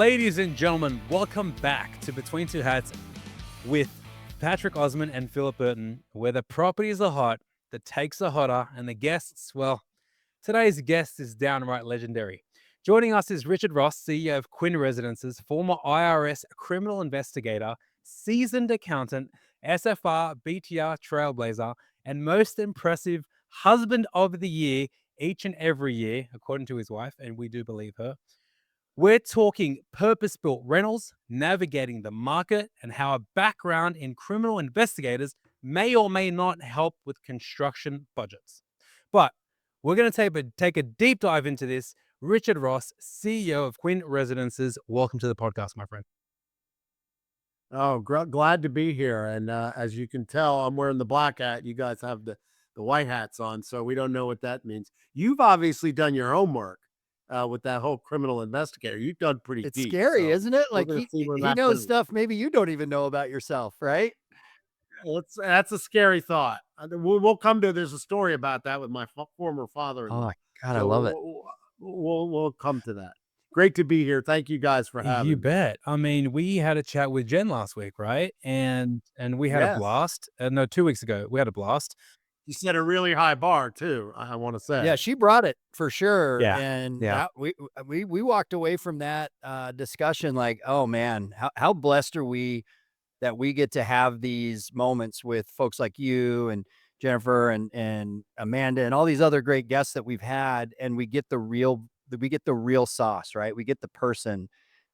Ladies and gentlemen, welcome back to Between Two Hats with Patrick Osman and Philip Burton, where the properties are hot, the takes are hotter, and the guests, well, today's guest is downright legendary. Joining us is Richard Ross, CEO of Quinn Residences, former IRS criminal investigator, seasoned accountant, SFR, BTR trailblazer, and most impressive husband of the year each and every year, according to his wife, and we do believe her. We're talking purpose-built rentals, navigating the market, and how a background in criminal investigators may or may not help with construction budgets. But we're going to take a deep dive into this. Richard Ross, CEO of Quinn Residences, welcome to the podcast, my friend. Oh, glad to be here. And as you can tell, I'm wearing the black hat. You guys have the white hats on, so we don't know what that means. You've obviously done your homework with that whole criminal investigator. You've done pretty deep. It's scary, so isn't it? we're Like gonna he see where he that knows goes. stuff maybe you don't even know about yourself, right? That's a scary thought. We'll come to. There's a story about that with my former father-in-law. God, I love it. We'll come to that. Great to be here. Thank you guys for having You me. bet. I mean, we had a chat with Jen last week, right? And we had a Yes. blast. No, 2 weeks ago, we had a blast. You set a really high bar too, I want to say. Yeah, she brought it for sure. Yeah, And yeah. we walked away from that discussion like, oh man, how blessed are we that we get to have these moments with folks like you and Jennifer and Amanda and all these other great guests that we've had, and we get the real sauce, right? We get the person,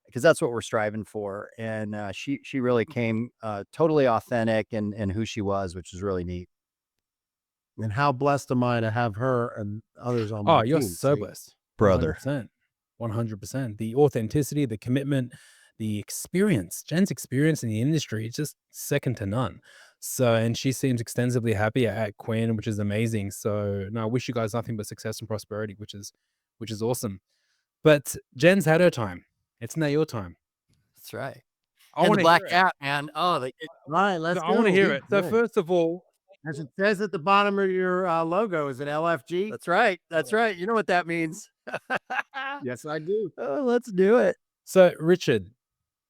because that's what we're striving for. And she really came totally authentic and who she was, which is really neat. And how blessed am I to have her and others on my Oh, you're team. so See? blessed. Brother. 100%. The authenticity, the commitment, the experience. Jen's experience in the industry is just second to none. So, and she seems extensively happy at Quinn, which is amazing. So, no, I wish you guys nothing but success and prosperity, which is awesome. But Jen's had her time. It's now your time. That's right. I And want the to black hear it. cat, man. Oh, Right, let's I want to go. hear Be it. So, good. first of all, As it says at the bottom of your logo, is it LFG? that's right. That's right. You know what that means. Yes, I do. Oh, let's do it. so Richard,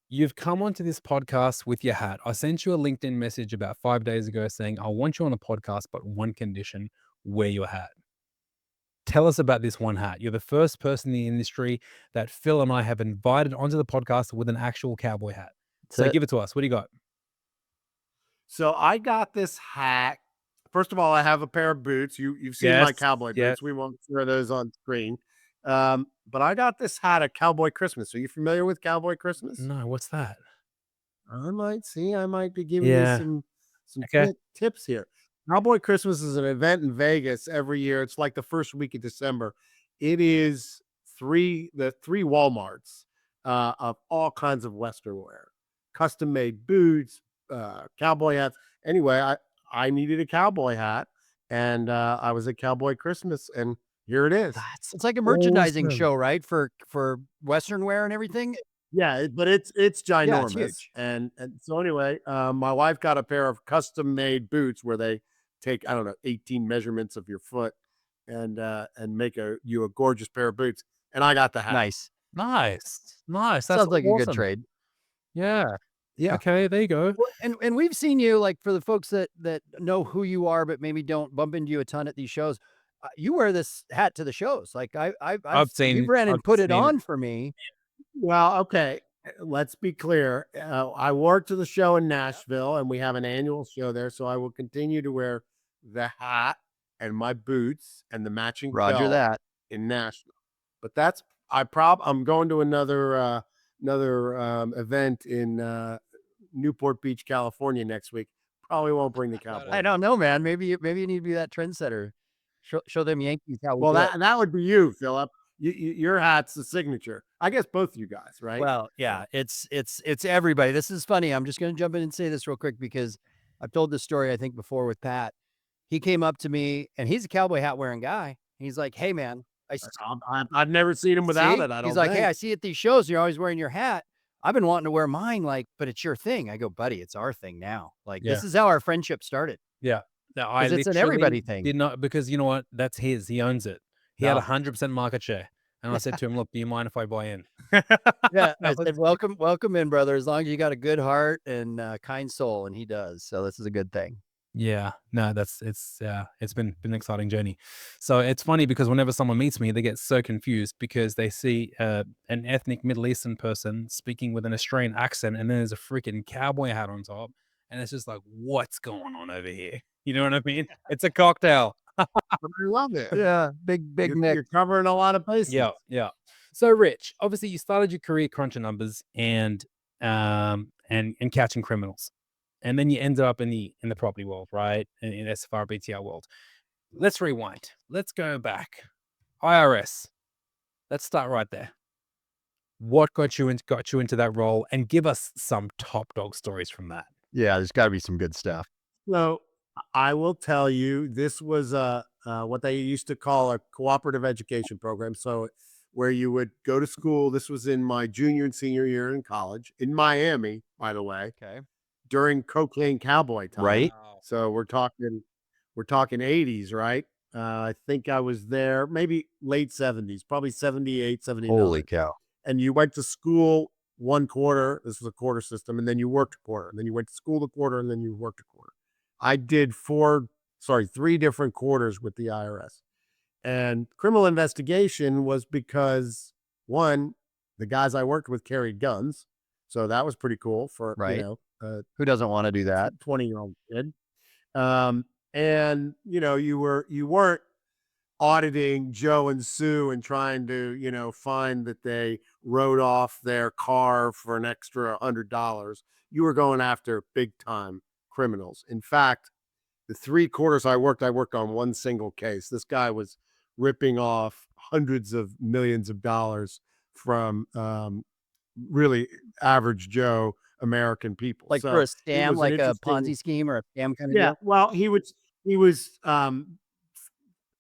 you've come onto this podcast with your hat. I sent you a LinkedIn message about 5 days ago saying, I want you on a podcast, but one condition, wear your hat. Tell us about this one hat. You're the first person in the industry that Phil and I have invited onto the podcast with an actual cowboy hat. So give it to us. What do you got? So I got this hat. First of all, I have a pair of boots. You've seen my Yes, cowboy yes. boots. We won't share those on screen. But I got this hat at Cowboy Christmas. Are you familiar with Cowboy Christmas? No, what's that? I might be giving Yeah. you some Okay. tips here. Cowboy Christmas is an event in Vegas every year. It's like the first week of December. It is the three Walmarts of all kinds of Western wear, custom made boots, cowboy hats. Anyway, I needed a cowboy hat, and I was at Cowboy Christmas, and here it is. It's like a merchandising Awesome. show, right? For Western wear and everything. Yeah, but it's ginormous. huge. And so anyway, my wife got a pair of custom made boots where they take, I don't know, 18 measurements of your foot and make you a gorgeous pair of boots. And I got the hat. Nice. Nice. That's Sounds like a good awesome. trade. Yeah. Yeah. Okay, there you go. Well, and we've seen you, like, for the folks that know who you are, but maybe don't bump into you a ton at these shows. You wear this hat to the shows. Like I've seen you ran and I've put it seen on for me. Well, okay. Let's be clear. I wore it to the show in Nashville, and we have an annual show there. So I will continue to wear the hat and my boots and the matching Roger belt that. in Nashville. But I'm going to another event in Newport Beach, California next week. Probably won't bring the cowboy. I don't know, man. Maybe you need to be that trendsetter. Show them Yankees how we Well, do it. that would be you, Philip. Your hat's the signature. I guess both you guys, right? Well, yeah, it's everybody. This is funny. I'm just going to jump in and say this real quick because I've told this story, I think, before with Pat. He came up to me, and he's a cowboy hat wearing guy. He's like, "Hey, man, I've never seen him without see?" it. I don't He's like, think. "Hey, I see at these shows you're always wearing your hat. I've been wanting to wear mine, like, but it's your thing." I go, "Buddy, it's our thing now. Like, this is how our friendship started." Yeah. No, I 'Cause it's an literally everybody thing. did not, because you know what? That's his. He owns it. He had 100% market share. And I said to him, "Look, do you mind if I buy in?" Yeah, I That was- said, welcome in, brother. As long as you got a good heart and kind soul, and he does. So this is a good thing. Yeah, no, it's been an exciting journey. So it's funny because whenever someone meets me, they get so confused because they see an ethnic Middle Eastern person speaking with an Australian accent, and then there's a freaking cowboy hat on top, and it's just like, what's going on over here? You know what I mean? It's a cocktail. I love it. Yeah, big mix. You're covering a lot of bases. Yeah, yeah. So, Rich, obviously, you started your career crunching numbers and catching criminals, and then you ended up in the property world, right? In SFR BTR world. Let's rewind. Let's go back. IRS. Let's start right there. What got you into that role, and give us some top dog stories from that. Yeah, there's got to be some good stuff. So I will tell you, this was what they used to call a cooperative education program. So where you would go to school. This was in my junior and senior year in college in Miami, by the way, Okay. during cocaine cowboy time. Right. Wow. So we're talking 80s, right? I think I was there maybe late 70s, probably 78, 79. Holy cow. And you went to school one quarter. This was a quarter system, and then you worked a quarter, and then you went to school the quarter, and then you worked a quarter. I did 3 different quarters with the IRS. And criminal investigation was because, one, the guys I worked with carried guns. So that was pretty cool for, Right. Who doesn't want to do that? 20-year-old kid. And you weren't auditing Joe and Sue and trying to, find that they wrote off their car for an extra $100. You were going after big time criminals. In fact, the 3 quarters I worked on one single case. This guy was ripping off hundreds of millions of dollars from really average Joe American people. Like So for a it scam, was an like a interesting- Ponzi scheme or a scam kind of Yeah, deal? well, he was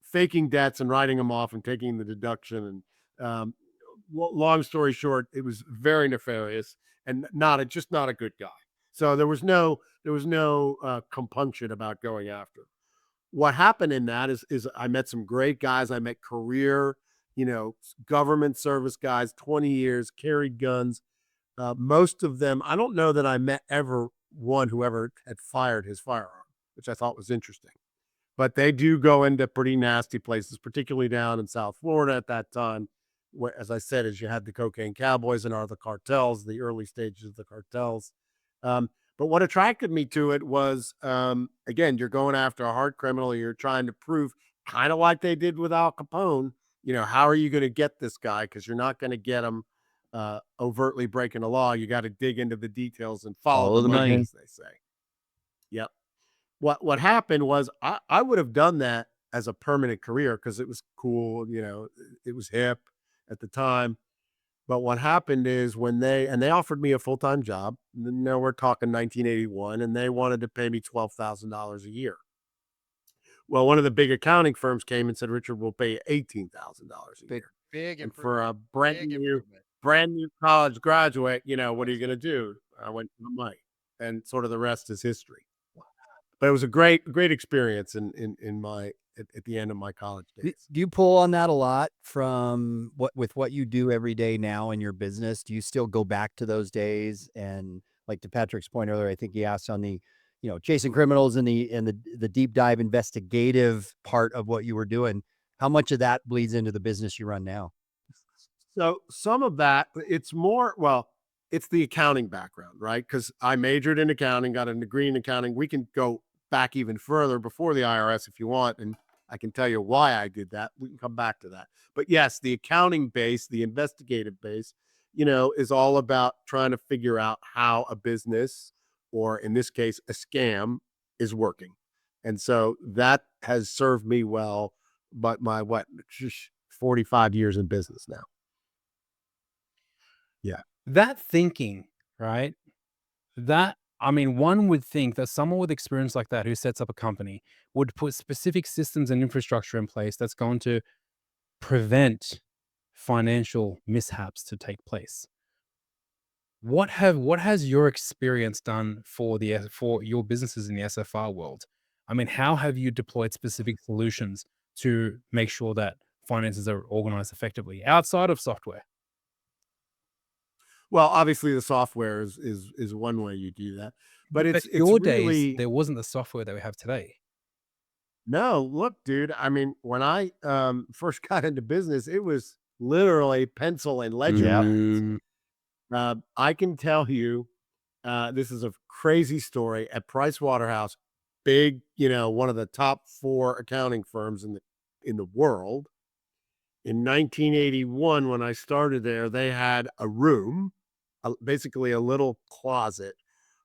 faking debts and writing them off and taking the deduction. And long story short, it was very nefarious and just not a good guy. So there was no compunction about going after. What happened in that is I met some great guys. I met career, government service guys, 20 years, carried guns. Most of them, I don't know that I met one who ever had fired his firearm, which I thought was interesting. But they do go into pretty nasty places, particularly down in South Florida at that time, where, as I said, as you had the cocaine cowboys and are the cartels, the early stages of the cartels. But what attracted me to it was, again, you're going after a hard criminal. You're trying to prove, kind of like they did with Al Capone, how are you going to get this guy? Because you're not going to get him overtly breaking the law. You got to dig into the details and follow the money, as they say. Yep. What happened was I would have done that as a permanent career because it was cool, it was hip at the time. But what happened is when they offered me a full-time job, we're talking 1981, and they wanted to pay me $12,000 a year. Well, one of the big accounting firms came and said, "Richard, we'll pay you $18,000 a year." Big And for a big improvement. brand new college graduate, what are you going to do? I went to the money, and sort of the rest is history. But it was a great experience at the end of my college days. Do you pull on that a lot from what you do every day now in your business? Do you still go back to those days? And like to Patrick's point earlier, I think he asked on the, chasing criminals and the deep dive investigative part of what you were doing. How much of that bleeds into the business you run now? So some of that, it's the accounting background, right? Because I majored in accounting, got a degree in accounting. We can go back even further before the IRS if you want, and I can tell you why I did that. We can come back to that. But yes, the accounting base, the investigative base, is all about trying to figure out how a business, or in this case, a scam, is working. And so that has served me well, but my 45 years in business now. Yeah. That thinking, right? One would think that someone with experience like that who sets up a company would put specific systems and infrastructure in place that's going to prevent financial mishaps to take place. What has your experience done for your businesses in the SFR world? How have you deployed specific solutions to make sure that finances are organized effectively outside of software? Well, obviously the software is one way you do that, but But it's your days, really there wasn't the software that we have today. no, look, dude, I mean, when I first got into business, it was literally pencil and ledger Yep. pads. Mm. I can tell you, this is a crazy story at Price Waterhouse, big, one of the top 4 accounting firms in the world. In 1981, when I started there, they had a room, basically a little closet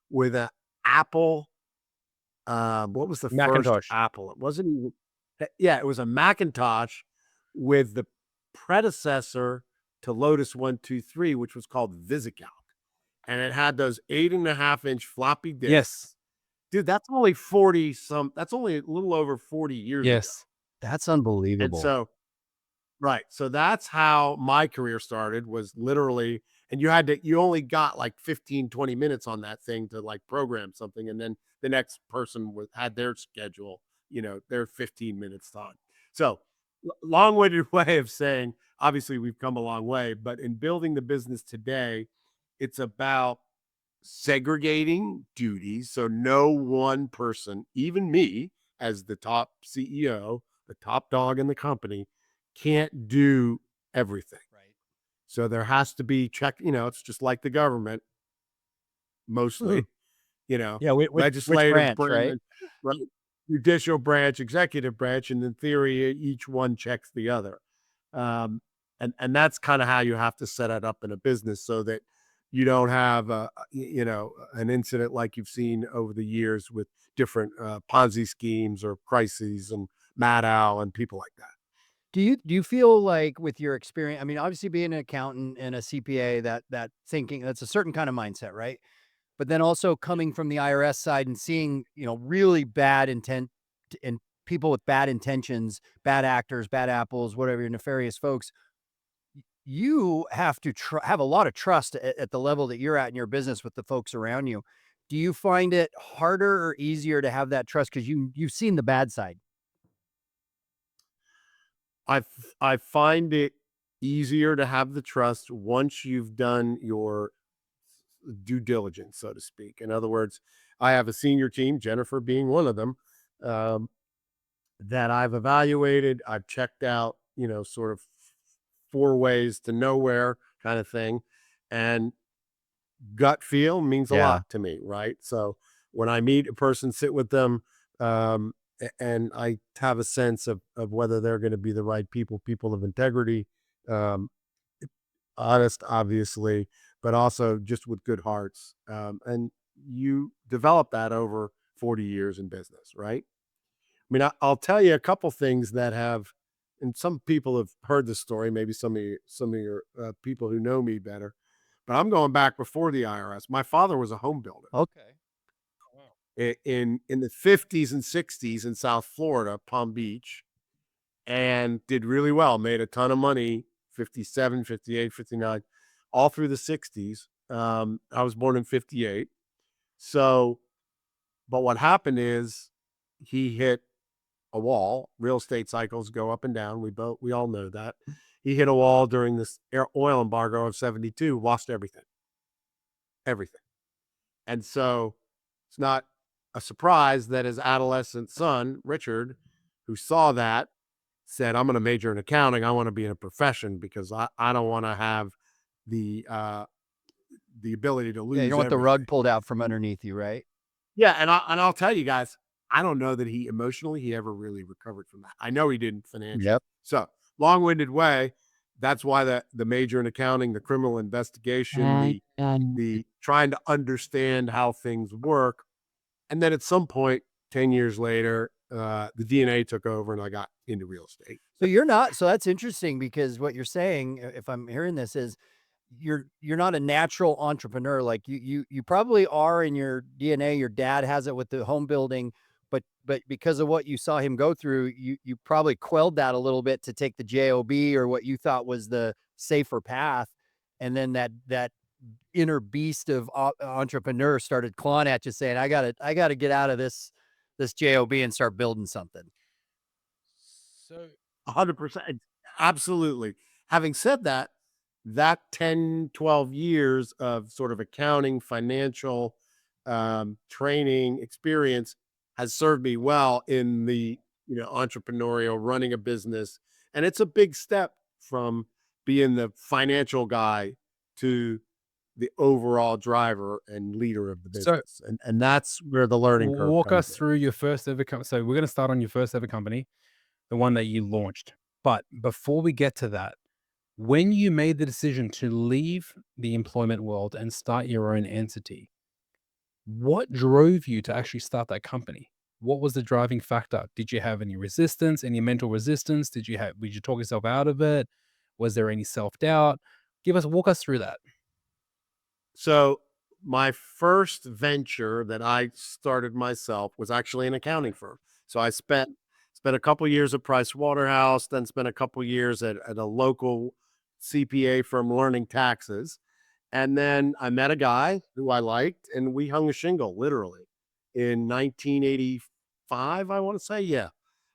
with a Apple. What was the first Macintosh. Apple? It wasn't even. Yeah, it was a Macintosh with the predecessor to Lotus 123, which was called VisiCalc, and it had those 8.5-inch floppy disks. Yes. Dude, that's only 40 some. That's only a little over 40 years ago, Yes. That's and unbelievable. so right. So that's how my career started, was literally, and you only got like 15, 20 minutes on that thing to like program something. And then the next person had their schedule, their 15 minutes time. So long-winded way of saying, obviously we've come a long way, but in building the business today, it's about segregating duties. So no one person, even me as the top CEO, the top dog in the company, can't do everything. Right. So there has to be it's just like the government, mostly, Yeah. Which legislative branch, right? branch, right? Judicial branch, executive branch, and in theory, each one checks the other. Um, and that's kind of how you have to set it up in a business, so that you don't have an incident like you've seen over the years with different Ponzi schemes or crises and Maddow and people like that. Do you feel like with your experience, I mean, obviously being an accountant and a CPA, that thinking, that's a certain kind of mindset, right? But then also coming from the IRS side and seeing, really bad intent and people with bad intentions, bad actors, bad apples, whatever, your nefarious folks, you have to have a lot of trust at the level that you're at in your business with the folks around you. Do you find it harder or easier to have that trust because you've seen the bad side? I find it easier to have the trust once you've done your due diligence, so to speak. In other words, I have a senior team, Jennifer being one of them, um, that I've evaluated. I've checked out, sort of 4 ways to nowhere kind of thing. And gut feel means a Yeah. lot to me, right? So when I meet a person, sit with them, and I have a sense of whether they're going to be the right people of integrity, um, honest, obviously, but also just with good hearts. And you develop that over 40 years in business, right? I mean, I'll tell you a couple things that have, and some people have heard the story. Maybe some of your people who know me better, but I'm going back before the IRS. My father was a home builder Okay. in the 50s and 60s in South Florida, Palm Beach, and did really well, made a ton of money, 57, 58, 59, all through the 60s. I was born in 58. So, but what happened is he hit a wall. Real estate cycles go up and down. We all know that. He hit a wall during this oil embargo of 72, lost everything. Everything. And so it's not a surprise that his adolescent son, Richard, who saw that, said, I'm going to major in accounting. I want to be in a profession because I don't want to have the the ability to Yeah, you lose don't want the everything. rug pulled out from underneath you, right? Yeah, and I'll tell you guys, I don't know that he ever really recovered from that. I know he didn't financially. Yep. So long-winded way. That's why the major in accounting, the criminal investigation, the trying to understand how things work, and then at some point, 10 years later, the DNA took over, and I got into real estate. So that's interesting because what you're saying, if I'm hearing this, is you're not a natural entrepreneur. Like you probably are in your DNA. Your dad has it with the home building, but because of what you saw him go through, you probably quelled that a little bit to take the job or what you thought was the safer path, and then that inner beast of entrepreneur started clawing at you, saying, "I gotta get out of this job and start building something." So 100%. Absolutely. Having said that, that 10, 12 years of sort of accounting, financial training experience has served me well in the, entrepreneurial running a business. And it's a big step from being the financial guy to the overall driver and leader of the So business. And that's where the learning curve walk comes us in. through your first ever company. So we're going to start on your first ever company, the one that you launched. But before we get to that, when you made the decision to leave the employment world and start your own entity, what drove you to actually start that company? What was the driving factor? Did you have any resistance, any mental resistance? Did you talk yourself out of it? Was there any self-doubt? Walk us through that. So my first venture that I started myself was actually an accounting firm. So I spent a couple years at Price Waterhouse, then spent a couple years at a local CPA firm learning taxes. And then I met a guy who I liked, and we hung a shingle literally in 1985, I want to say. Yeah.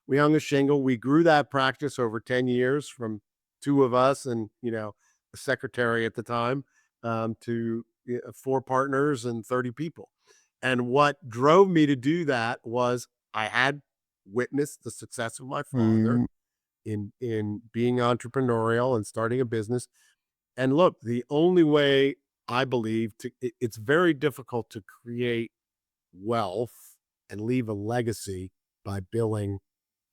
We hung a shingle. We grew that practice over 10 years from two of us and, a secretary at the time to 4 partners and 30 people. And what drove me to do that was I had witnessed the success of my father in being entrepreneurial and starting a business. And look, the only way I believe it's very difficult to create wealth and leave a legacy by billing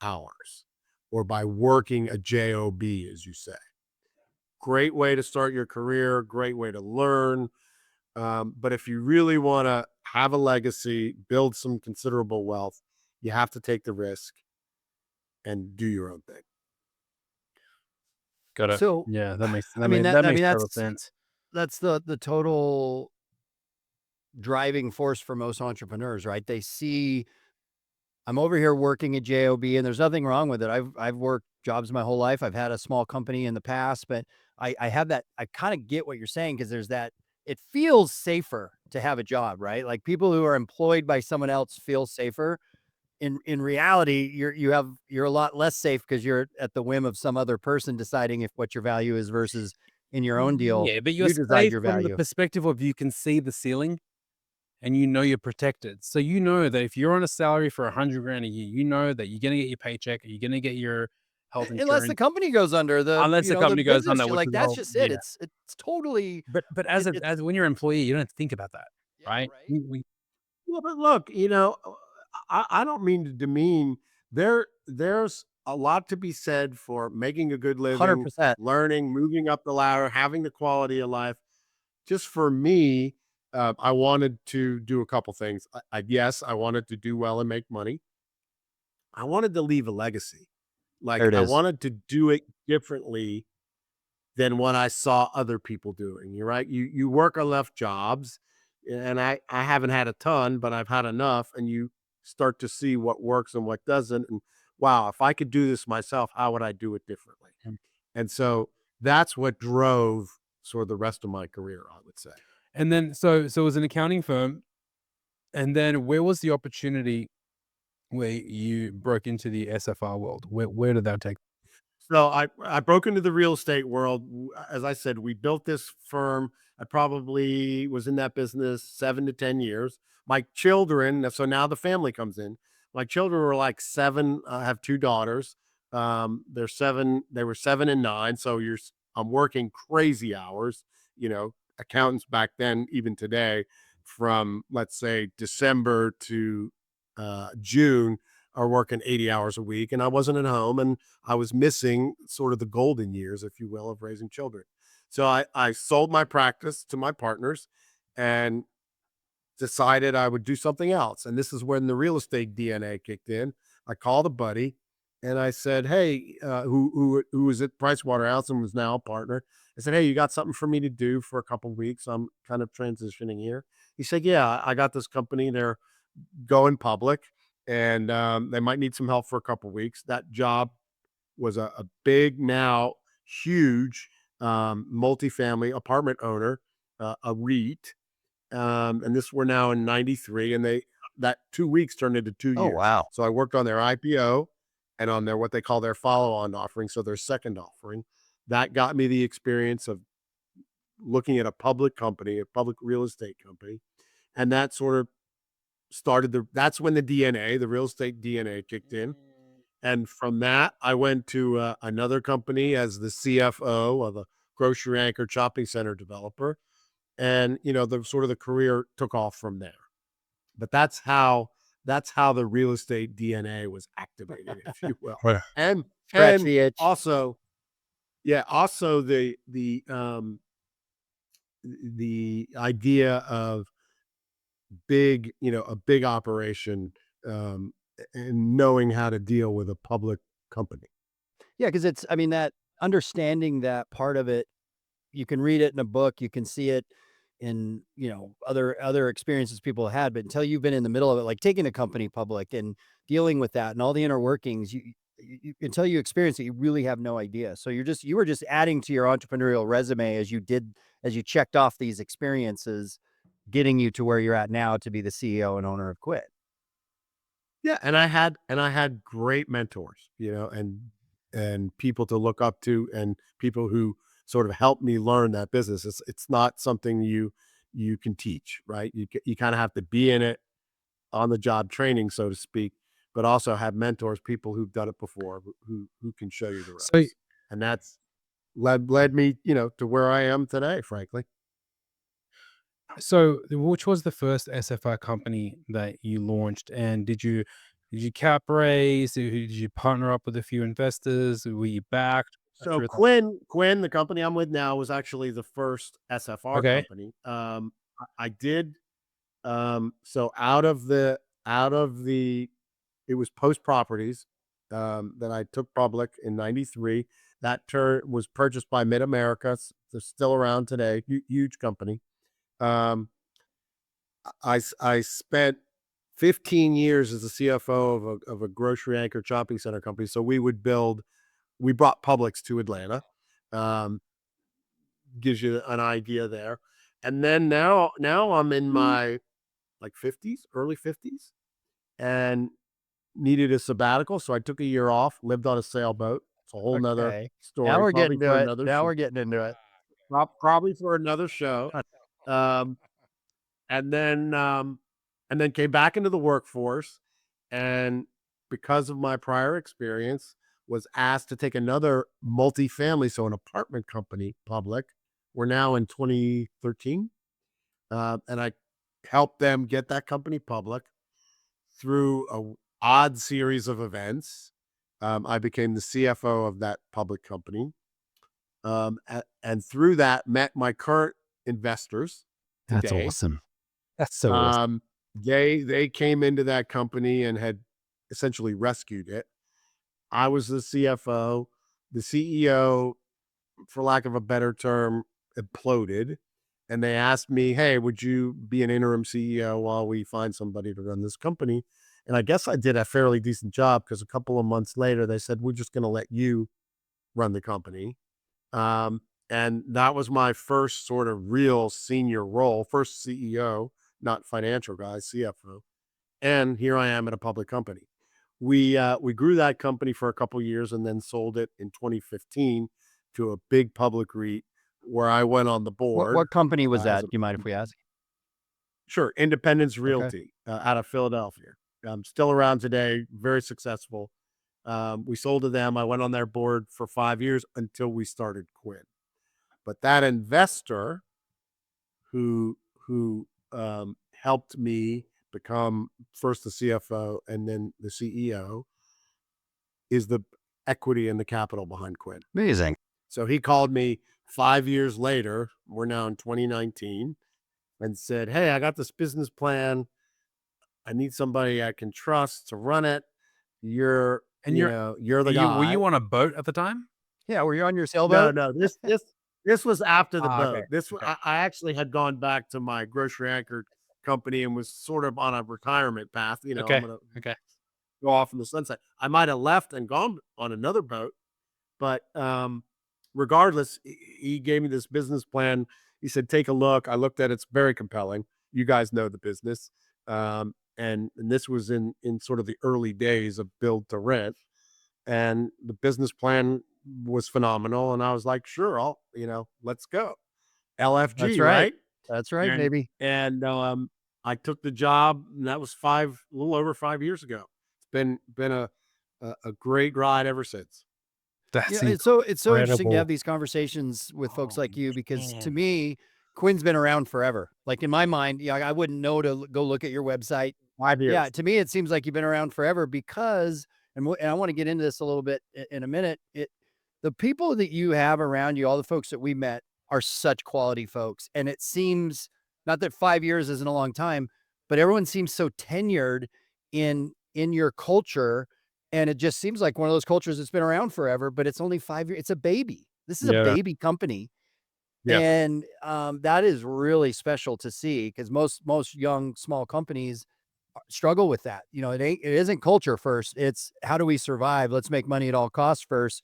hours or by working a job, as you say. Great way to start your career, great way to learn. But if you really want to have a legacy, build some considerable wealth, you have to take the risk and do your own thing. Got it. So, Yeah, that that I makes mean, total sense. that's the total driving force for most entrepreneurs, right? They see I'm over here working at JOB and there's nothing wrong with it. I've worked jobs my whole life. I've had a small company in the past, but I have that. I kind of get what you're saying because there's that. It feels safer to have a job, right? Like people who are employed by someone else feel safer. In reality, you're a lot less safe because you're at the whim of some other person deciding if what your value is versus in your own deal, Yeah, but you're you decide safe your from the value. perspective of you can see the ceiling and you're protected. So you know that if you're on a salary for 100 grand a year, you know that you're gonna get your paycheck, you're gonna get your health Unless the insurance, company goes under, unless the the company goes business, under, which like is the that's whole just it. yeah. It's totally But as it's when you're an employee, you don't have to think about that, yeah, right? right. We Well, but look, I don't mean to demean. There's a lot to be said for making a good living, 100%. learning, moving up the ladder, having the quality of life. Just for me, I wanted to do a couple things. Yes, I wanted to do well and make money. I wanted to leave a legacy. There Like it I is. wanted to do it differently than what I saw other people doing. You're right. You work enough jobs, and I haven't had a ton, but I've had enough, and you start to see what works and what doesn't. And wow, if I could do this myself, how would I do it differently? And so that's what drove sort of the rest of my career, I would say. and then so it was an accounting firm, and then where was the opportunity where you broke into the SFR world? Where did that take? So I broke into the real estate world. As I said, we built this firm. I probably was in that business 7 to 10 years. My children, so now the family comes in. My children were like 7. I have 2 daughters. They're 7. They were 7 and 9. So I'm working crazy hours. Accountants back then, even today, from let's say December to June, are working 80 hours a week, and I wasn't at home, and I was missing sort of the golden years, if you will, of raising children. So I sold my practice to my partners and decided I would do something else. And this is when the real estate DNA kicked in. I called a buddy and I said, "Hey, who was at Price Waterhouse and was now a partner." I said, "Hey, you got something for me to do for a couple of weeks? I'm kind of transitioning here." He said, "Yeah, I got this company. They're going public, and they might need some help for a couple of weeks." That job was a big, now huge multifamily apartment owner, a REIT, and this we're now in '93, and that 2 weeks turned into two Oh, years. wow. So I worked on their IPO, and on their what they call their follow-on offering, so their second offering. That got me the experience of looking at a public company, a public real estate company, and that sort of started that's when the DNA, the real estate DNA kicked in. And from that, I went to another company as the CFO of a grocery anchored shopping center developer. And, the sort of the career took off from there. But that's how the real estate DNA was activated, if you will. Right. Scratch And the itch. also, yeah, also the idea of a big operation, and knowing how to deal with a public company. Yeah, because I mean, that understanding that part of it, you can read it in a book, you can see it in, other experiences people had, but until you've been in the middle of it, like taking a company public and dealing with that and all the inner workings, until you experience it, you really have no idea. So you were just adding to your entrepreneurial resume as you checked off these experiences, getting you to where you're at now to be the CEO and owner of Quit. Yeah, and I had great mentors, and people to look up to, and people who sort of helped me learn that business. It's not something you can teach, right? You kind of have to be in it, on the job training, so to speak, but also have mentors, people who've done it before, who can show you the So, ropes. And that's led me, to where I am today, frankly. so which was the first SFR company that you launched, and did you cap raise? Did you partner up with a few investors? Were you backed? So Through Quinn, the company I'm with now, was actually the first SFR Okay. company. I did so out of the it was Post Properties, that I took public in '93. That turn was purchased by Mid America. They're still around today. Huge company. Um, I spent 15 years as a CFO of a grocery anchored shopping center company. So we brought Publix to Atlanta. Um, Gives you an idea there. And then now I'm in my like 50s, early 50s, and needed a sabbatical. So I took a year off, lived on a sailboat. It's a whole nother Okay. Now story, we're probably getting for to it. another Now show. we're getting into it. Probably for another show. Um, and then came back into the workforce, and because of my prior experience, was asked to take another multifamily, so an apartment company, public. We're now in 2013, and I helped them get that company public through a odd series of events. I became the CFO of that public company, and through that met my current investors That's today. awesome. That's so awesome. They came into that company and had essentially rescued it. I was the CFO. The CEO, for lack of a better term, imploded. And they asked me, hey, would you be an interim CEO while we find somebody to run this company? And I guess I did a fairly decent job, because a couple of months later, they said, we're just going to let you run the company. And that was my first sort of real senior role, first CEO, not financial guy, CFO. And here I am at a public company. We grew that company for a couple of years and then sold it in 2015 to a big public REIT, where I went on the board. What company was as that? Do you mind if we ask? Sure, Independence Okay. Realty, out of Philadelphia. Still around today, very successful. We sold to them. I went on their board for 5 years until we started Quinn. But that investor who helped me become first the CFO and then the CEO is the equity and the capital behind Quinn. Amazing. So he called me 5 years later. We're now in 2019, and said, "Hey, I got this business plan. I need somebody I can trust to run it. You're, And you're the were guy." you on a boat at the time? Yeah, were you on your No, sailboat? no, this was after the Okay. boat. I actually had gone back to my grocery anchored company and was sort of on a retirement path. I'm Okay. gonna Okay. go off in the sunset. I might have left and gone on another boat, but regardless, he gave me this business plan. He said, "Take a look." I looked at it. It's very compelling. You guys know the business, and this was in sort of the early days of build to rent. and the business plan was phenomenal. And I was like, sure, let's go. That's LFG, right. right? That's right, And baby. and I took the job, and that was a little over 5 years ago. It's been a great ride ever since. That's It's so interesting to have incredible. these conversations with folks Oh, like you because to man. me, Quinn's been around forever. Like in my mind, yeah, I wouldn't know to go look at your website. 5 years. Yeah, to me, it seems like you've been around forever because, and I want to get into this a little bit in a minute. The people that you have around you, all the folks that we met, are such quality folks, and it seems not that 5 years isn't a long time, but everyone seems so tenured in your culture, and it just seems like one of those cultures that's been around forever, but it's only 5 years. It's a baby. This is a Yeah. baby company, Yeah. and that is really special to see because most young small companies struggle with that. It isn't culture first. It's how do we survive? Let's make money at all costs first.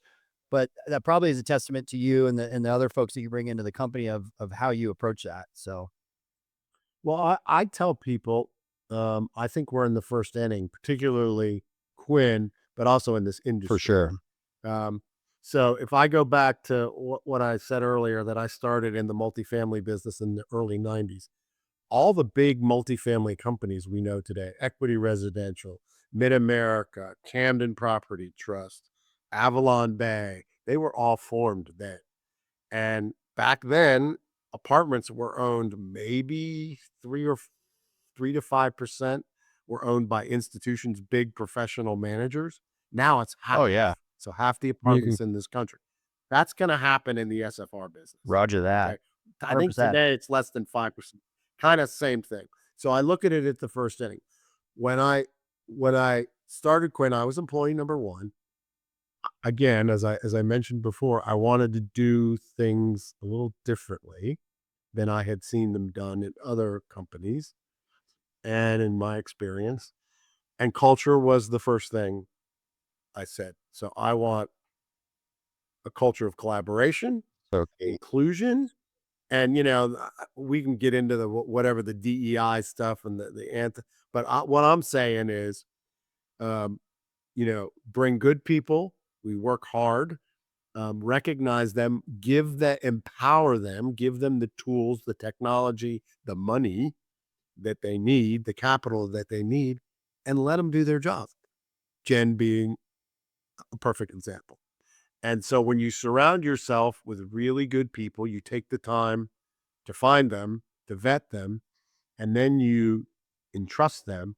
But that probably is a testament to you and the other folks that you bring into the company of how you approach that. So Well, I tell people, I think we're in the first inning, particularly Quinn, but also in this for industry. sure. Um, so if I go back to what I said earlier, that I started in the multifamily business in the early 90s, all the big multifamily companies we know today, Equity Residential, Mid America, Camden Property Trust, Avalon Bay, they were all formed then. And back then, apartments were owned maybe 3 to 5% were owned by institutions, big professional managers. Now it's Oh half. yeah. So half the Mhm. apartments in this country. That's going to happen in the SFR business. Roger that. Okay. I think 100%. today it's less than 5%. Kind of same thing. So I look at it at the first inning. When I started Quinn, I was employee number one. Again, as I mentioned before, I wanted to do things a little differently than I had seen them done in other companies and in my experience. And culture was the first thing I said. So I want a culture of collaboration, Okay. inclusion, and we can get into the whatever the DEI stuff and the anti. But what I'm saying is, um, bring good people. We work hard. Recognize them, empower them, give them the tools, the technology, the money that they need, the capital that they need, and let them do their job. Jen being a perfect example. And so when you surround yourself with really good people, you take the time to find them, to vet them, and then you entrust them.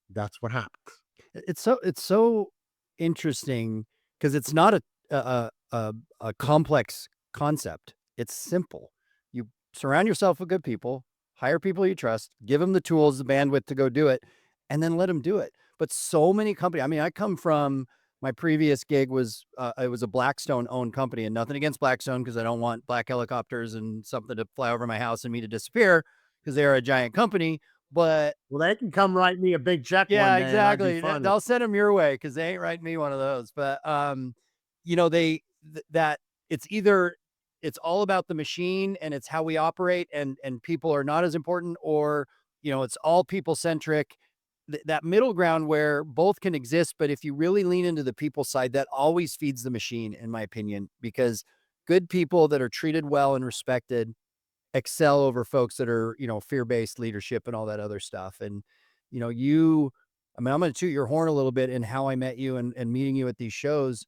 That's what happens. It's so interesting because it's not a complex concept. It's simple. You surround yourself with good people, hire people you trust, give them the tools, the bandwidth to go do it, and then let them do it. But so many companies. I mean, I come from my previous gig was it was a Blackstone owned company, and nothing against Blackstone because I don't want black helicopters and something to fly over my house and me to disappear because they're a giant company. But Well, they can come write me a big check yeah, one day, and I'd be exactly. fine with I'll it. send them your way because they ain't writing me one of those. But that it's either it's all about the machine and it's how we operate, and people are not as important, or it's all people centric. That middle ground where both can exist, but if you really lean into the people side, that always feeds the machine, in my opinion, because good people that are treated well and respected excel over folks that are, fear-based leadership and all that other stuff. And, I mean, I'm going to toot your horn a little bit in how I met you and meeting you at these shows.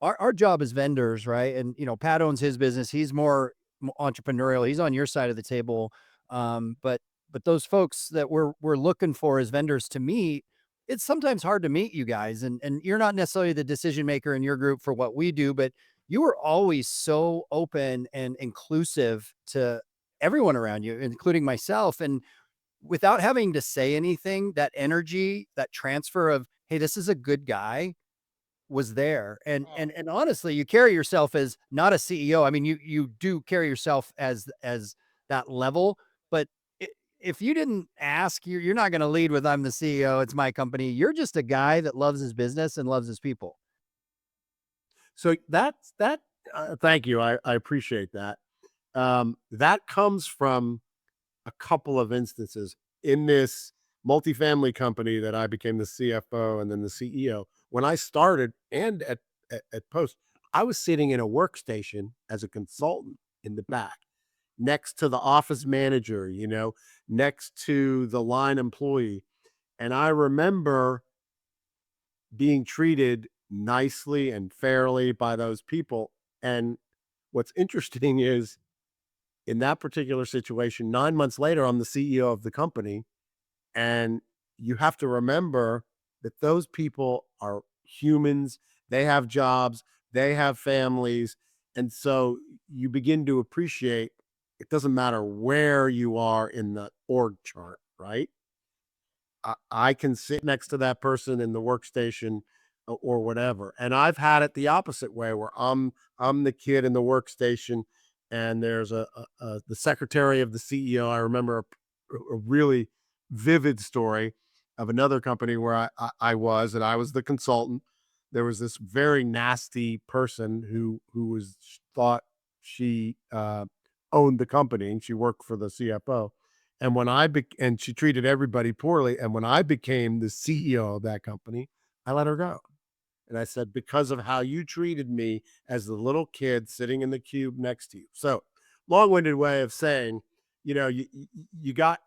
Our job as vendors, right? And, Pat owns his business. He's more entrepreneurial. He's on your side of the table. But those folks that we're looking for as vendors to meet, it's sometimes hard to meet you guys. And you're not necessarily the decision maker in your group for what we do, but you were always so open and inclusive to everyone around you, including myself. And without having to say anything, that energy, that transfer of, hey, this is a good guy was there. And honestly, you carry yourself as not a CEO. I mean, you do carry yourself as that level, but if you didn't ask, you're not going to lead with I'm the CEO, it's my company. You're just a guy that loves his business and loves his people. So that's that. Thank you. I appreciate that. That comes from a couple of instances in this multifamily company that I became the CFO and then the CEO. When I started and at Post, I was sitting in a workstation as a consultant in the back, next to the office manager, next to the line employee. And I remember being treated nicely and fairly by those people. And what's interesting is in that particular situation, 9 months later, I'm the CEO of the company. And you have to remember that those people are humans, they have jobs, they have families. And so you begin to appreciate it doesn't matter where you are in the org chart, right? I can sit next to that person in the workstation or whatever. And I've had it the opposite way where I'm the kid in the workstation and there's the secretary of the CEO. I remember a really vivid story of another company where I was, and I was the consultant. There was this very nasty person who was thought she owned the company and she worked for the CFO. And and she treated everybody poorly. And when I became the CEO of that company, I let her go. And I said, because of how you treated me as the little kid sitting in the cube next to you. So long-winded way of saying, you know, you, you you got,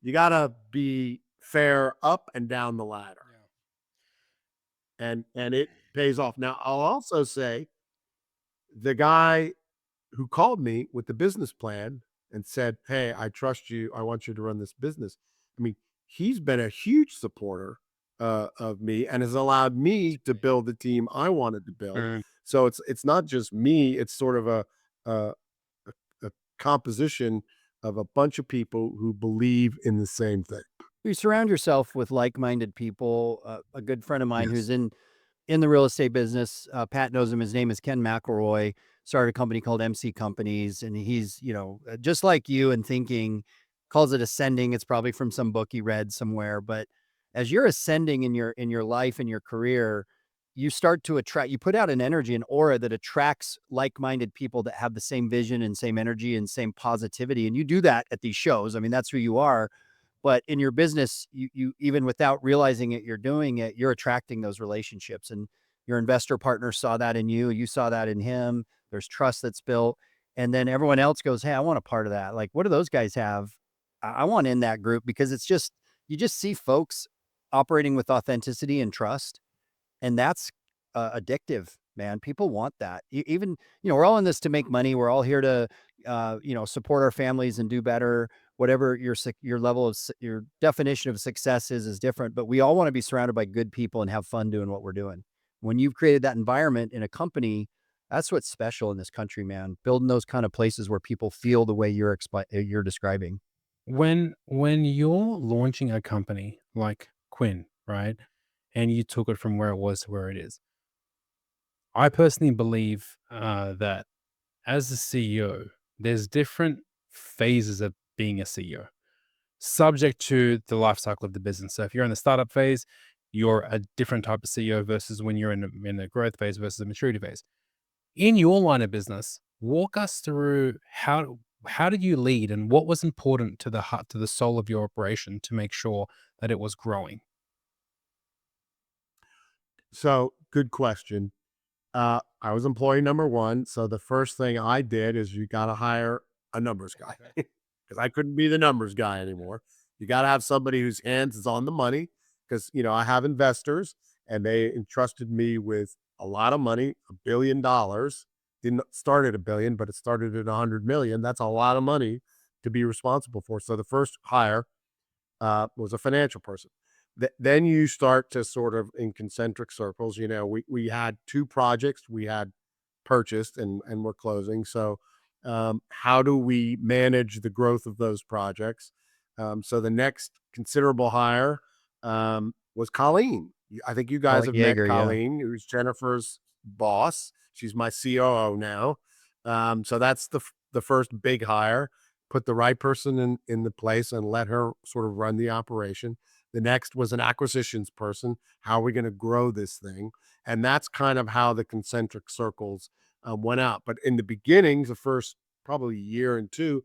you gotta be fair up and down the ladder, and it pays off. Now, I'll also say the guy who called me with the business plan and said, "Hey, I trust you. I want you to run this business." I mean, he's been a huge supporter of me and has allowed me to build the team I wanted to build. Mm. So it's not just me. It's sort of a, a composition of a bunch of people who believe in the same thing. You surround yourself with like-minded people. A good friend of mine who's Yes. in the real estate business, Pat knows him. His name is Ken McElroy. Started a company called MC Companies, and he's just like you in thinking. Calls it ascending. It's probably from some book he read somewhere. But as you're ascending in your life and your career, you start to attract. You put out an energy, an aura that attracts like-minded people that have the same vision and same energy and same positivity. And you do that at these shows. I mean, that's who you are. But in your business, you even without realizing it, you're doing it, you're attracting those relationships. And your investor partner saw that in you, you saw that in him. There's trust that's built. And then everyone else goes, "Hey, I want a part of that. Like, what do those guys have? I want in that group," because it's just you just see folks operating with authenticity and trust, and that's addictive, man. People want that. Even, we're all in this to make money. We're all here to, support our families and do better. Whatever your level of your definition of success is different. But we all want to be surrounded by good people and have fun doing what we're doing. When you've created that environment in a company, that's what's special in this country, man. Building those kind of places where people feel the way you're describing. When you're launching a company like Quinn, right? And you took it from where it was to where it is. I personally believe that as a CEO, there's different phases of being a CEO, subject to the life cycle of the business. So if you're in the startup phase, you're a different type of CEO versus when you're in the growth phase versus the maturity phase. In your line of business, walk us through how did you lead and what was important to the heart, to the soul of your operation to make sure that it was growing? So good question. I was employee number one. So the first thing I did is you got to hire a numbers guy because I couldn't be the numbers guy anymore. You got to have somebody whose hands is on the money because, I have investors and they entrusted me with a lot of money, $1 billion. Didn't start at a billion, but it started at 100 million. That's a lot of money to be responsible for. So the first hire was a financial person. Then you start to sort of in concentric circles. We had two projects we had purchased and we're closing. So how do we manage the growth of those projects? So the next considerable hire was Colleen. I think you guys Colin have met Yeager, yeah. Colleen, who's Jennifer's boss. She's my COO now. So that's the first big hire. Put the right person in the place and let her sort of run the operation. The next was an acquisitions person. How are we going to grow this thing? And that's kind of how the concentric circles went out. But in the beginning, the first probably year and two,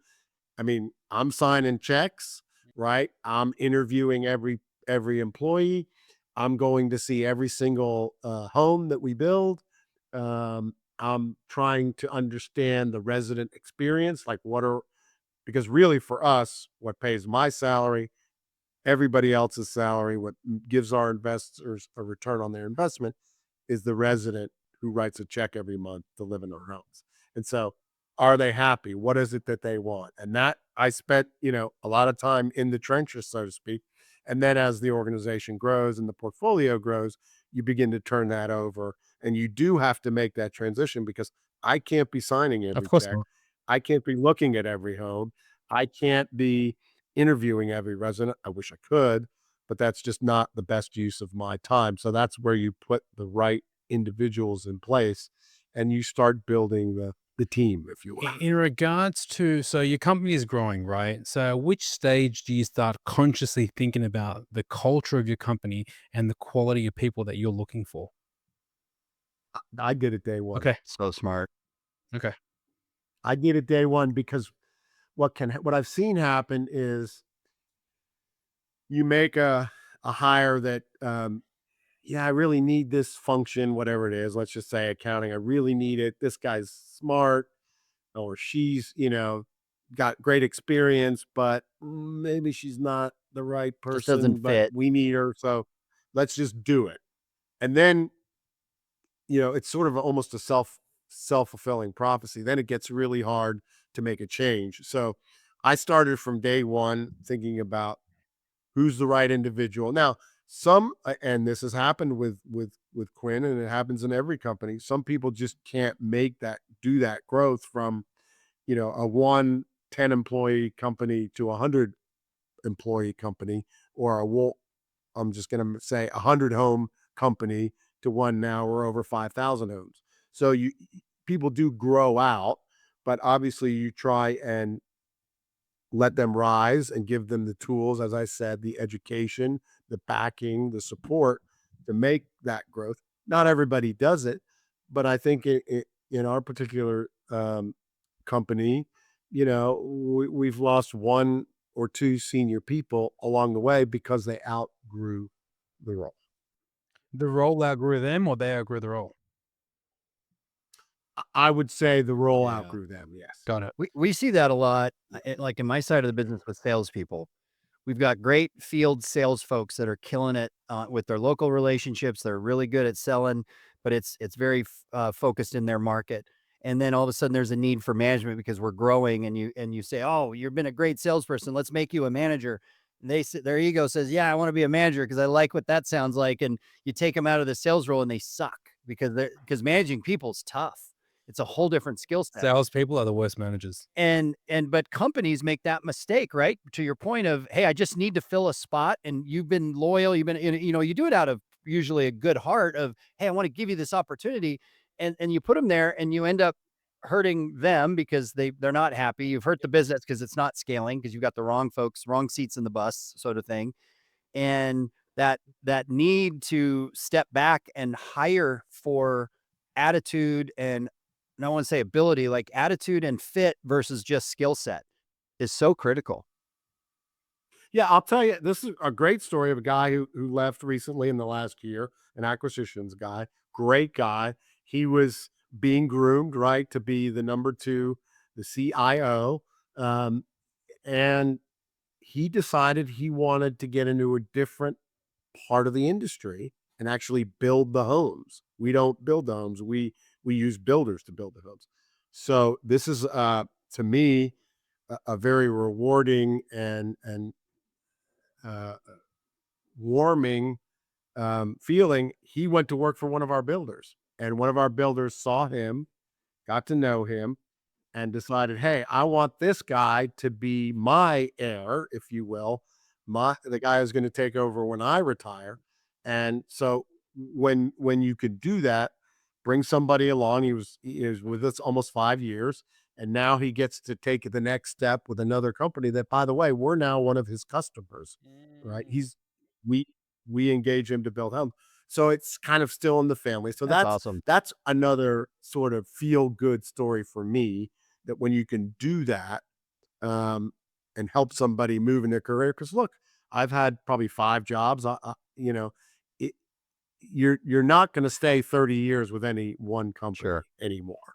I mean, I'm signing checks, right? I'm interviewing every every employee. I'm going to see every single home that we build. I'm trying to understand the resident experience, like because really for us, what pays my salary, everybody else's salary, what gives our investors a return on their investment is the resident who writes a check every month to live in our homes. And so, are they happy? What is it that they want? And that I spent, a lot of time in the trenches, so to speak. And then as the organization grows and the portfolio grows, you begin to turn that over. And you do have to make that transition because I can't be signing Of every course check. not. I can't be looking at every home. I can't be interviewing every resident. I wish I could, but that's just not the best use of my time. So that's where you put the right individuals in place and you start building the team, if you will. In regards to, so your company is growing, right? So which stage do you start consciously thinking about the culture of your company and the quality of people that you're looking for? I did it day one. Okay. So smart. Okay. I did it day one because what I've seen happen is you make a hire that yeah, I really need this function, whatever it is. Let's just say accounting. I really need it. This guy's smart or she's, got great experience, but maybe she's not the right Just person, doesn't but fit. we need her. So let's just do it. And then, it's sort of almost a self-fulfilling prophecy. Then it gets really hard to make a change. So I started from day one thinking about who's the right individual. Now, and this has happened with Quinn, and it happens in every company. Some people just can't do that growth from, a 10 employee company to 100 employee company, or I'm just going to say 100 home company to one now we're over 5,000 homes. So people do grow out, but obviously you try and let them rise and give them the tools, as I said, the education, the backing, the support to make that growth. Not everybody does it, but I think in our particular company, we've lost one or two senior people along the way because they outgrew the role. The role outgrew them or they outgrew the role? I would say the role Yeah. outgrew them. Yes. Got it. We see that a lot, like in my side of the business with salespeople. We've got great field sales folks that are killing it with their local relationships. They're really good at selling, but it's very focused in their market. And then all of a sudden, there's a need for management because we're growing, and you say, "Oh, you've been a great salesperson. Let's make you a manager." And their ego says, "Yeah, I want to be a manager because I like what that sounds like." And you take them out of the sales role, and they suck because managing people is tough. It's a whole different skill set. Salespeople are the worst managers. But companies make that mistake, right? To your point of, hey, I just need to fill a spot, and you've been loyal, you do it out of usually a good heart of, hey, I want to give you this opportunity, and you put them there, and you end up hurting them because they're not happy. You've hurt the business because it's not scaling because you've got the wrong folks, wrong seats in the bus, sort of thing, and that need to step back and hire for attitude and I don't want to say ability, like attitude and fit versus just skill set is so critical. Yeah, I'll tell you, this is a great story of a guy who left recently in the last year, an acquisitions guy, great guy. He was being groomed, right, to be the number two, the CIO. Um, and he decided he wanted to get into a different part of the industry and actually build the homes. We don't build the homes. We use builders to build the homes. So this is to me a very rewarding and uh, warming feeling. He went to work for one of our builders, and one of our builders saw him, got to know him, and decided, hey, I want this guy to be my heir, if you will, the guy who's going to take over when I retire. And so when you could do that, bring somebody along. He was with us almost 5 years, and now he gets to take the next step with another company that, by the way, we're now one of his customers, right? We we engage him to build homes. So it's kind of still in the family. So That's that's awesome. that's another sort of feel good story for me, that when you can do that, um, and help somebody move in their career. Because look, I've had probably 5 jobs. You know, it, you're not going to stay 30 years with any one company Sure. anymore.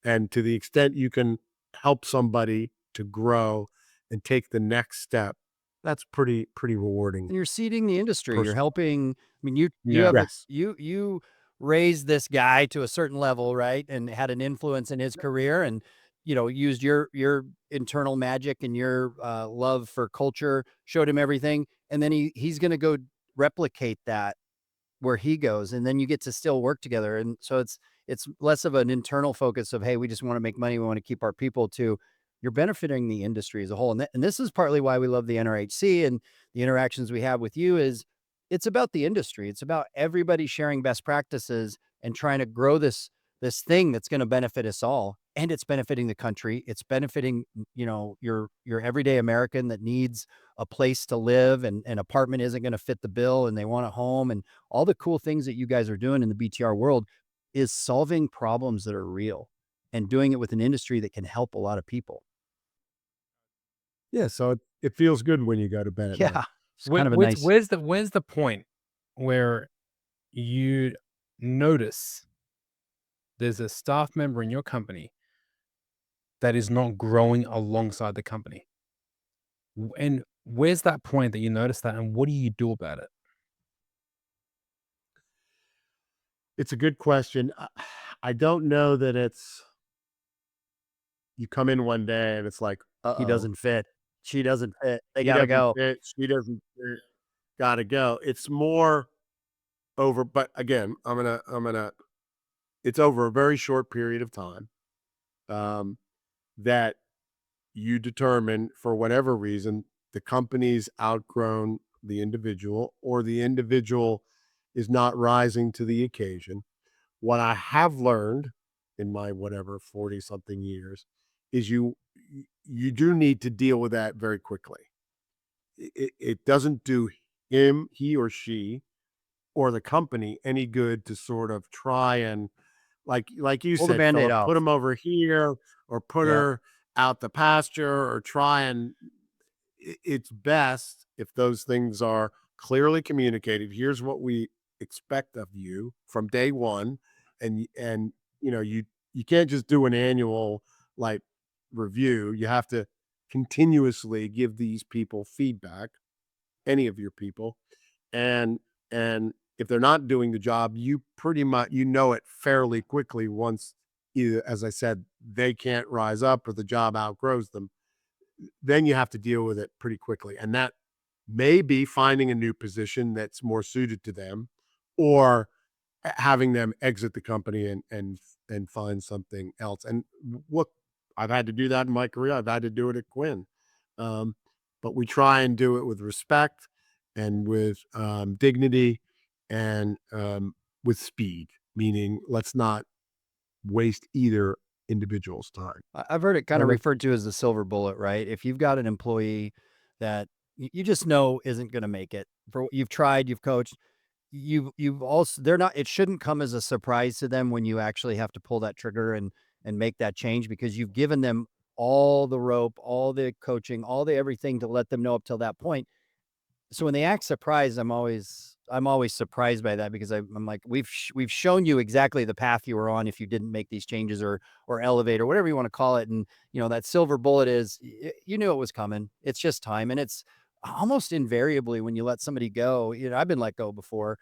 And to the extent you can help somebody to grow and take the next step, that's pretty rewarding. And you're seeding the industry. You're Personally. helping. I mean, you Yeah. have Yes. you raised this guy to a certain level, right? And had an influence in his career, and used your internal magic and your love for culture, showed him everything, and then he's going to go replicate that where he goes, and then you get to still work together. And so it's less of an internal focus of, hey, we just want to make money, we want to keep our people, to you're benefiting the industry as a whole. And this is partly why we love the NRHC and the interactions we have with you. Is it's about the industry. It's about everybody sharing best practices and trying to grow this thing that's going to benefit us all. And it's benefiting the country. It's benefiting, your everyday American that needs a place to live, and an apartment isn't going to fit the bill and they want a home. And all the cool things that you guys are doing in the BTR world is solving problems that are real and doing it with an industry that can help a lot of people. Yeah, so it feels good when you go to bed at night. Yeah. It's kind of a nice, Where's the point where you notice there's a staff member in your company that is not growing alongside the company? And where's that point that you notice that, and what do you do about it? It's a good question. I don't know that it's you come in one day and it's like, he uh-oh, doesn't fit. She doesn't fit. They he got to doesn't go. fit, she doesn't fit, gotta go. It's more over, but again, it's over a very short period of time, um, that you determine for whatever reason, the company's outgrown the individual or the individual is not rising to the occasion. What I have learned in my whatever 40 something years is you do need to deal with that very quickly. It doesn't do he or she or the company any good to sort of try and like you Pull the said, Band-Aid Philip, off. put them over here or put Yeah. her out the pasture or try and it's best if those things are clearly communicated. Here's what we expect of you from day one, and you can't just do an annual like review. You have to continuously give these people feedback, any of your people, and if they're not doing the job, you pretty much it fairly quickly once either, as I said, they can't rise up or the job outgrows them. Then you have to deal with it pretty quickly. And that may be finding a new position that's more suited to them or having them exit the company and find something else. And look, I've had to do that in my career. I've had to do it at Quinn. Um, but we try and do it with respect and with dignity and with speed, meaning let's not waste either individual's time. I've heard it kind I of don't know. referred to as the silver bullet, right? If you've got an employee that you just know isn't going to make it, for what you've tried, you've coached, you've also, they're not, it shouldn't come as a surprise to them when you actually have to pull that trigger and make that change, because you've given them all the rope, all the coaching, all the everything to let them know up till that point. So when they act surprised, I'm always surprised by that, because I'm like, we've shown you exactly the path you were on if you didn't make these changes, or elevate, or whatever you want to call it. And that silver bullet is, you knew it was coming. It's just time. And it's almost invariably when you let somebody go, I've been let go before.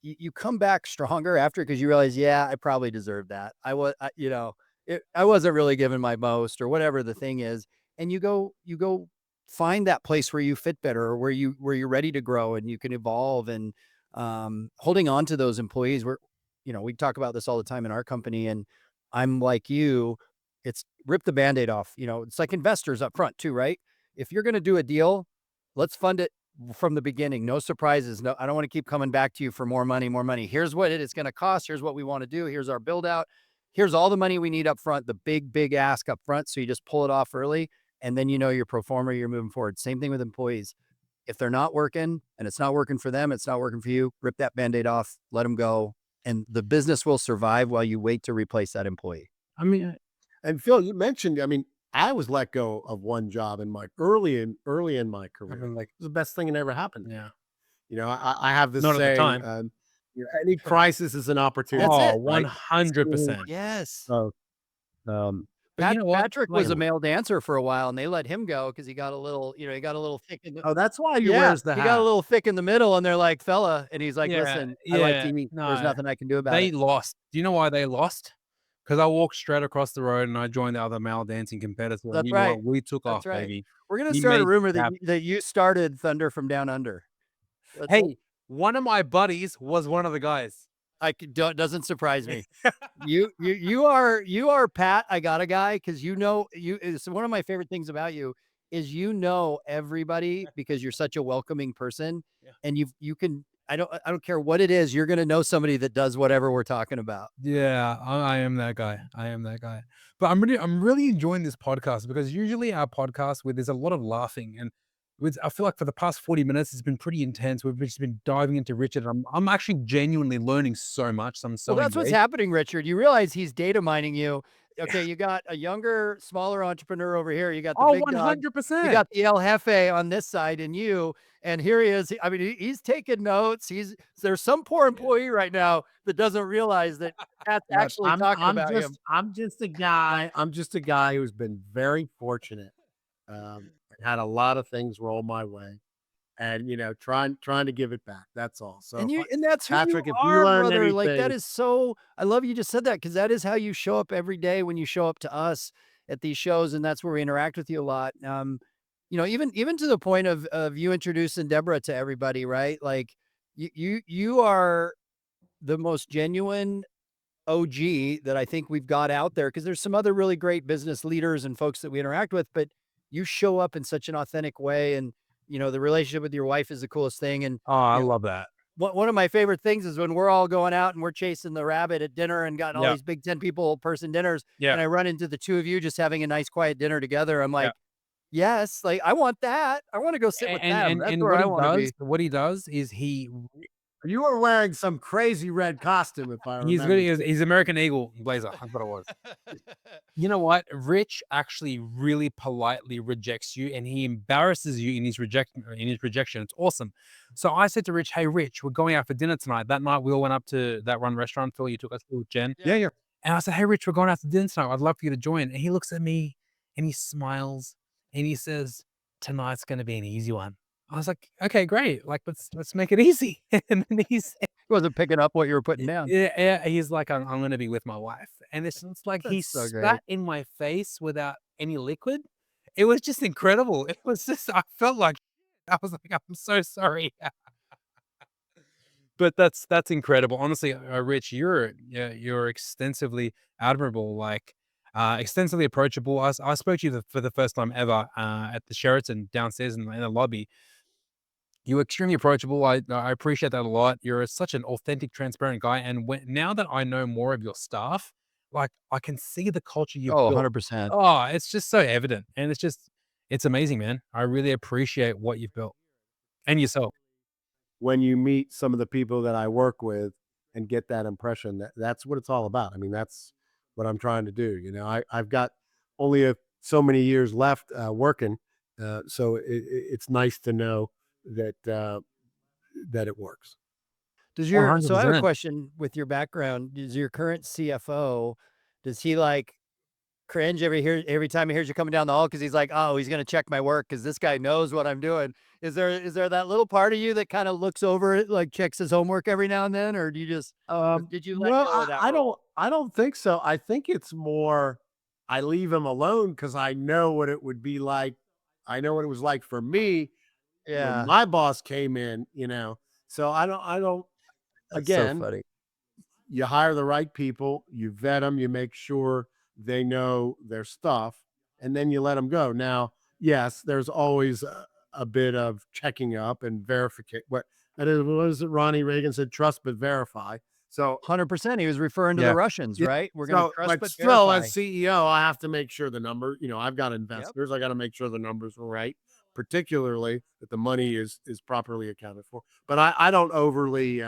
You come back stronger after, because you realize, yeah, I probably deserved that. I wasn't really giving my most, or whatever the thing is. And you go find that place where you fit better, or where you're ready to grow and you can evolve. And holding on to those employees, we talk about this all the time in our company. And I'm like you, it's rip the Band-Aid off. It's like investors up front too, right? If you're going to do a deal, let's fund it from the beginning. No surprises. No, I don't want to keep coming back to you for more money, more money. Here's what it is going to cost. Here's what we want to do. Here's our build out. Here's all the money we need up front, the big ask up front. So you just pull it off early, and then your pro forma, you're moving forward. Same thing with employees. If they're not working and it's not working for them, it's not working for you, rip that Band-Aid off, let them go. And the business will survive while you wait to replace that employee. I mean, And Phil, you mentioned, I mean, I was let go of one job in my early in my I career. mean, like, It was the best thing that ever happened to me. yeah, You know, I have this not at the saying, time. any crisis is an That's opportunity, Oh, it. right? So, 100%. Yes. so, um, But you know what? Patrick Like, was a male dancer for a while, and they let him go because he got a little, he got a little thick in the oh, that's why he yeah, wears the he got a hat. little thick in the middle, and they're like, "Fella," and he's like, yeah, "Listen, I like yeah, to eat. There's no, nothing I can do about they it." lost. Do you know why they lost? Because I walked straight across the road and I joined the other male dancing competitor, and That's you know right. what? We took off, That's right. baby. We're gonna We start a made rumor that that you started Thunder from Down Under. Let's Hey, one of my buddies was one of the guys. I c don't doesn't surprise me. You are Pat, I got a guy because it's one of my favorite things about you is everybody because you're such a welcoming person, Yeah. and you can I don't care what it is, you're gonna know somebody that does whatever we're talking about. Yeah, I am that guy. I am that guy. But I'm really enjoying this podcast because usually our podcast where there's a lot of laughing and I feel like for the past 40 minutes it's been pretty intense. We've just been diving into Richard. I'm actually genuinely learning so much. So I'm Well, so that's what's engaged. happening, Richard. You realize he's data mining you. Okay, you got a younger, smaller entrepreneur over here. You got the Oh, big dog. You 100%. got the El Jefe on this side, and you. And here he is. I mean, he's taking notes. There's some poor Yeah. employee right now that doesn't realize that Pat's But actually talking about him. I'm just a guy. I'm just a guy who's been very fortunate. Had a lot of things roll my way, and trying to give it back. That's all. So, And that's who you Patrick, if you are, learned brother. Like that anything, is so I love you just said that because that is how you show up every day when you show up to us at these shows, and that's where we interact with you a lot. Even to the point of you introducing Deborah to everybody, right? Like you are the most genuine OG that I think we've got out there because there's some other really great business leaders and folks that we interact with, but you show up in such an authentic way and the relationship with your wife is the coolest thing. And Oh, I you know, love that. one of my favorite things is when we're all going out and we're chasing the rabbit at dinner and gotten all Yeah. these big 10 people person dinners. Yeah. And I run into the two of you just having a nice quiet dinner together. I'm Yeah. like, yes, like I want that. I want to go sit with And them. and That's and where what I he want to does be. what he does is you were wearing some crazy red costume, if I he's good. remember. He's American Eagle blazer. That's what it was. You know what? Rich actually really politely rejects you, and he embarrasses you in his rejection. It's awesome. So I said to Rich, "Hey, Rich, we're going out for dinner tonight." That night, we all went up to that one restaurant. Phil, you took us to with Jen, Yeah. Yeah, and I said, "Hey, Rich, we're going out to dinner tonight. I'd love for you to join." And he looks at me, and he smiles, and he says, "Tonight's going to be an easy one." I was like, "Okay, great. Like, let's make it easy." And then he said, He wasn't picking up what you were putting down. yeah, yeah, he's like, I'm gonna be with my wife, and it's like he That's so great. spat in my face without any liquid. It was just incredible. It was just, I felt like I was like, I'm so sorry, but that's incredible. Honestly, Rich, you're extensively admirable, like extensively approachable. I spoke to you for the first time ever at the Sheraton downstairs in the lobby. You're extremely approachable. I appreciate that a lot. You're such an authentic, transparent guy. And now that I know more of your staff, like I can see the culture you've Oh, built. 100%. Oh, it's just so evident. And it's amazing, man. I really appreciate what you've built and yourself. when you meet some of the people that I work with and get that impression that that's what it's all about. I mean, that's what I'm trying to do. I've got only so many years left working, so it's nice to know that it works. So I have a 100%. question with your background. Does your current CFO, does he like cringe every time he hears you coming down the hall because he's like, oh, he's gonna check my work because this guy knows what I'm doing. Is there that little part of you that kind of looks over it, like checks his homework every now and then, or did you let Well, go of that I don't role? I don't think so. I think it's more I leave him alone because I know what it would be like. I know what it was like for me when Yeah, my boss came in. So I don't that's so again, funny. you hire the right people, you vet them, you make sure they know their stuff, and then you let them go. Now, yes, there's always a bit of checking up and verification. What is it? Ronnie Reagan said, "Trust but verify." So 100%. He was referring to the Yeah. Russians, yeah. right? We're gonna So, trust but but still, as verify. CEO, I have to make sure the number. I've got Yep. investors. I got to make sure the numbers are right, particularly that the money is properly accounted for. But I don't overly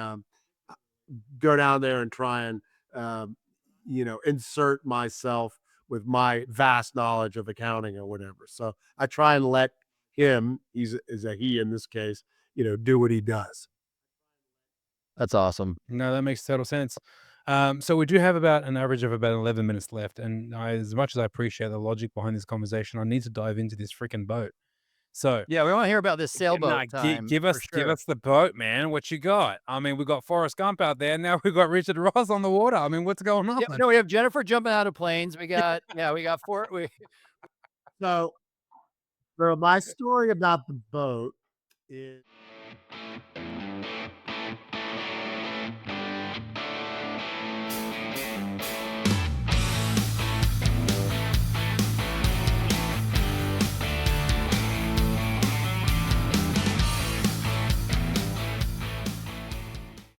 go down there and try and insert myself with my vast knowledge of accounting or whatever. So I try and let him, is a he in this case, do what he does. That's awesome. No, that makes total sense. So we do have about an average of about 11 minutes left, and as much as I appreciate the logic behind this conversation, I need to dive into this freaking boat. So, Yeah, we want to hear about this nah, sailboat time give for us sure. the boat, man. What you got? I mean, we got Forrest Gump out there. Now we got Richard Ross on the water. I mean, what's going on? Yeah, no, we have Jennifer jumping out of planes. We got we got four. So, my story about the boat is